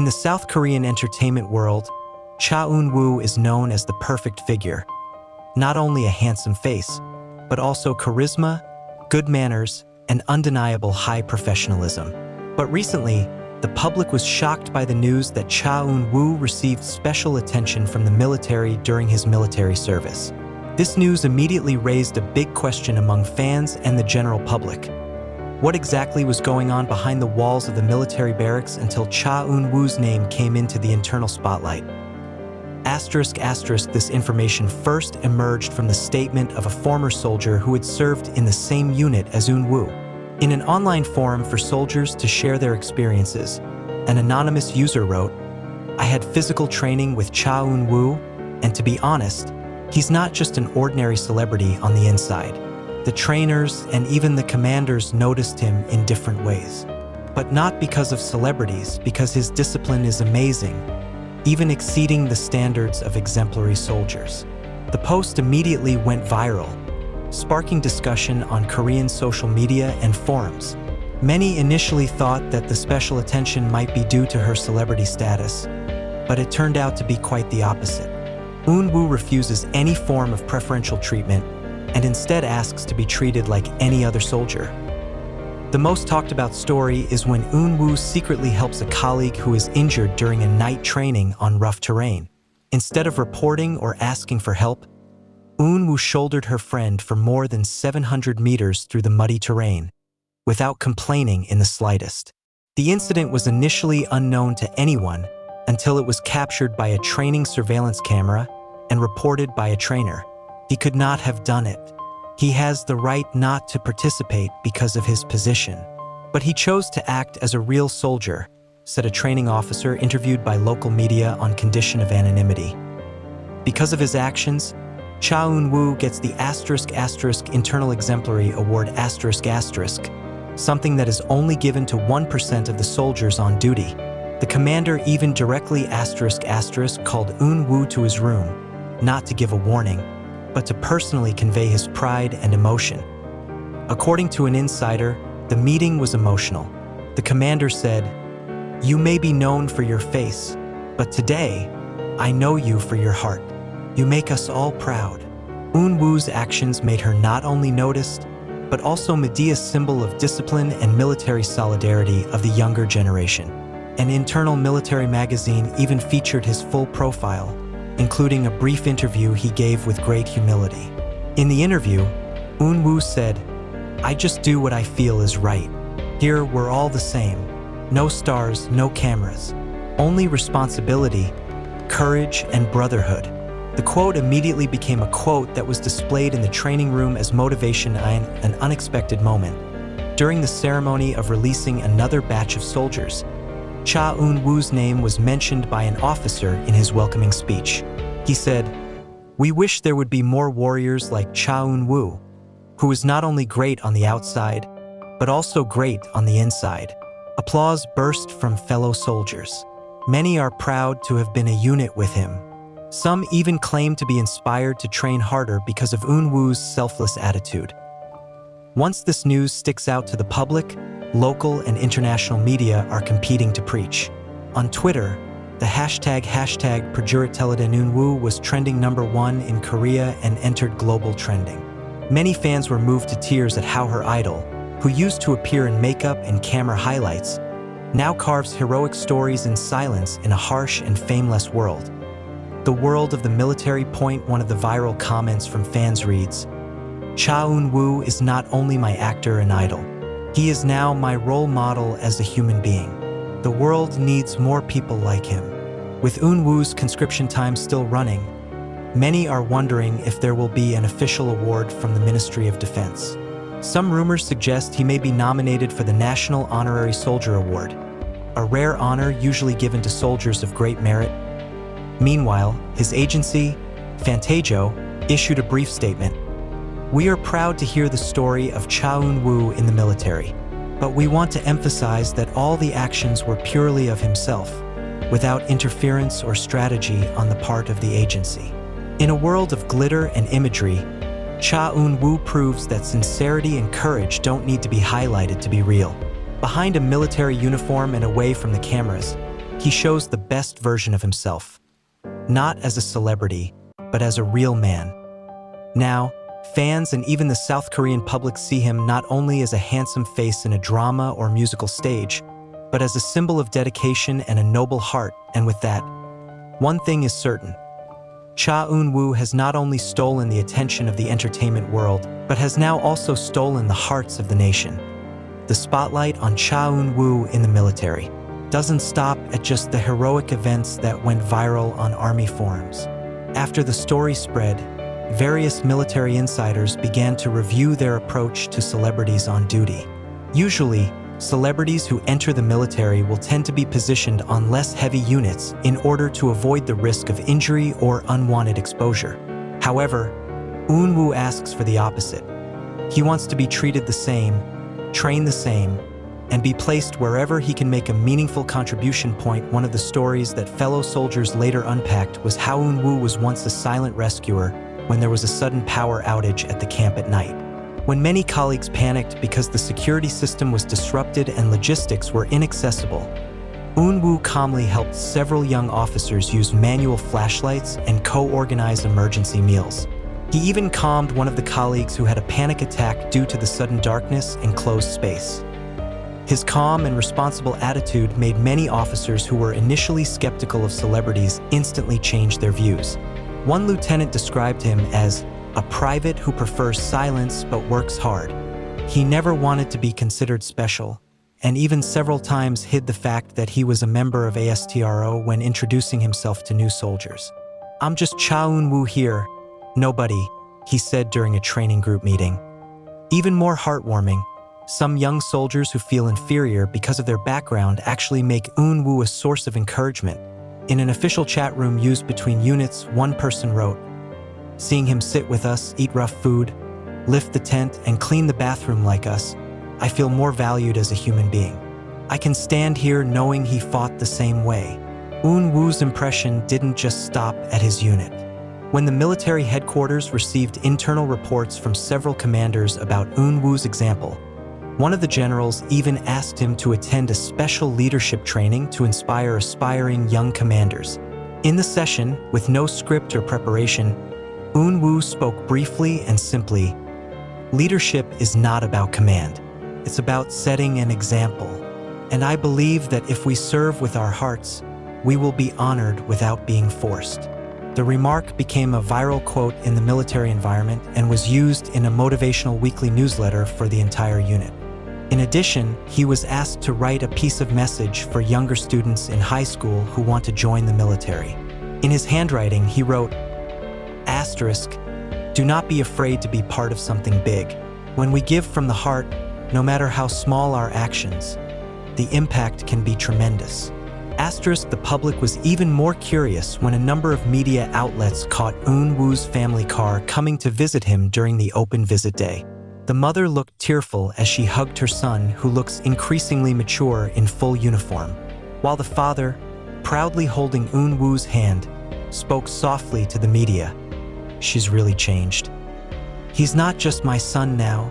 In the South Korean entertainment world, Cha Eun-woo is known as the perfect figure. Not only a handsome face, but also charisma, good manners, and undeniable high professionalism. But recently, the public was shocked by the news that Cha Eun-woo received special attention from the military during his military service. This news immediately raised a big question among fans and the general public. What exactly was going on behind the walls of the military barracks until Cha Eun-woo's name came into the internal spotlight? This information first emerged from the statement of a former soldier who had served in the same unit as Eun-woo. In an online forum for soldiers to share their experiences, an anonymous user wrote, "I had physical training with Cha Eun-woo, and to be honest, he's not just an ordinary celebrity on the inside. The trainers and even the commanders noticed him in different ways. But not because of celebrities, because his discipline is amazing, even exceeding the standards of exemplary soldiers." The post immediately went viral, sparking discussion on Korean social media and forums. Many initially thought that the special attention might be due to her celebrity status, but it turned out to be quite the opposite. Eun-woo refuses any form of preferential treatment and instead asks to be treated like any other soldier. The most talked about story is when Eun-woo secretly helps a colleague who is injured during a night training on rough terrain. Instead of reporting or asking for help, Eun-woo shouldered her friend for more than 700 meters through the muddy terrain, without complaining in the slightest. The incident was initially unknown to anyone until it was captured by a training surveillance camera and reported by a trainer. He could not have done it. He has the right not to participate because of his position. But he chose to act as a real soldier, said a training officer interviewed by local media on condition of anonymity. Because of his actions, Cha Eun-woo gets the *** Internal Exemplary Award ***, something that is only given to 1% of the soldiers on duty. The commander even directly *** called Eun-woo to his room, not to give a warning, but to personally convey his pride and emotion. According to an insider, the meeting was emotional. The commander said, "You may be known for your face, but today, I know you for your heart. You make us all proud." Eun-woo's actions made her not only noticed, but also a symbol of discipline and military solidarity of the younger generation. An internal military magazine even featured his full profile, including a brief interview he gave with great humility. In the interview, Eun-woo said, "I just do what I feel is right. Here we're all the same. No stars, no cameras. Only responsibility, courage, and brotherhood." The quote immediately became a quote that was displayed in the training room as motivation in an unexpected moment. During the ceremony of releasing another batch of soldiers, Cha Eun-woo's name was mentioned by an officer in his welcoming speech. He said, "We wish there would be more warriors like Cha Eun-woo, who is not only great on the outside, but also great on the inside." Applause burst from fellow soldiers. Many are proud to have been a unit with him. Some even claim to be inspired to train harder because of Eun-woo's selfless attitude. Once this news sticks out to the public, local and international media are competing to preach. On Twitter, the hashtag #PrajuritTeledan was trending #1 in Korea and entered global trending. Many fans were moved to tears at how her idol, who used to appear in makeup and camera highlights, now carves heroic stories in silence in a harsh and fameless world. The world of the military. One of the viral comments from fans reads, "Cha Eun-woo is not only my actor and idol, he is now my role model as a human being. The world needs more people like him." With Eun-woo's conscription time still running, many are wondering if there will be an official award from the Ministry of Defense. Some rumors suggest he may be nominated for the National Honorary Soldier Award, a rare honor usually given to soldiers of great merit. Meanwhile, his agency, Fantajo, issued a brief statement. "We are proud to hear the story of Cha Eun-woo in the military, but we want to emphasize that all the actions were purely of himself, without interference or strategy on the part of the agency." In a world of glitter and imagery, Cha Eun-woo proves that sincerity and courage don't need to be highlighted to be real. Behind a military uniform and away from the cameras, He shows the best version of himself, not as a celebrity, but as a real man. Now, fans and even the South Korean public see him not only as a handsome face in a drama or musical stage, but as a symbol of dedication and a noble heart. And with that, one thing is certain. Cha Eun-woo has not only stolen the attention of the entertainment world, but has now also stolen the hearts of the nation. The spotlight on Cha Eun-woo in the military doesn't stop at just the heroic events that went viral on army forums. After the story spread, various military insiders began to review their approach to celebrities on duty. Usually, celebrities who enter the military will tend to be positioned on less heavy units in order to avoid the risk of injury or unwanted exposure. However, Eun-woo asks for the opposite. He wants to be treated the same, trained the same, and be placed wherever he can make a meaningful contribution. One of the stories that fellow soldiers later unpacked was how Eun-woo was once a silent rescuer when there was a sudden power outage at the camp at night. When many colleagues panicked because the security system was disrupted and logistics were inaccessible, Eun-woo calmly helped several young officers use manual flashlights and co-organize emergency meals. He even calmed one of the colleagues who had a panic attack due to the sudden darkness and closed space. His calm and responsible attitude made many officers who were initially skeptical of celebrities instantly change their views. One lieutenant described him as a private who prefers silence but works hard. He never wanted to be considered special, and even several times hid the fact that he was a member of ASTRO when introducing himself to new soldiers. "I'm just Cha Eun-woo here, nobody," he said during a training group meeting. Even more heartwarming, some young soldiers who feel inferior because of their background actually make Eun-woo a source of encouragement. In an official chat room used between units, one person wrote, "Seeing him sit with us, eat rough food, lift the tent, and clean the bathroom like us, I feel more valued as a human being. I can stand here knowing he fought the same way." Eun-woo's impression didn't just stop at his unit. When the military headquarters received internal reports from several commanders about Eun-woo's example, one of the generals even asked him to attend a special leadership training to inspire aspiring young commanders. In the session, with no script or preparation, Eun-woo spoke briefly and simply, "Leadership is not about command. It's about setting an example. And I believe that if we serve with our hearts, we will be honored without being forced." The remark became a viral quote in the military environment and was used in a motivational weekly newsletter for the entire unit. In addition, he was asked to write a piece of message for younger students in high school who want to join the military. In his handwriting, he wrote, "Asterisk, do not be afraid to be part of something big. When we give from the heart, no matter how small our actions, the impact can be tremendous." Asterisk, the public was even more curious when a number of media outlets caught Eun-woo's family car coming to visit him during the open visit day. The mother looked tearful as she hugged her son, who looks increasingly mature in full uniform, while the father, proudly holding Eun-woo's hand, spoke softly to the media. "She's really changed. He's not just my son now,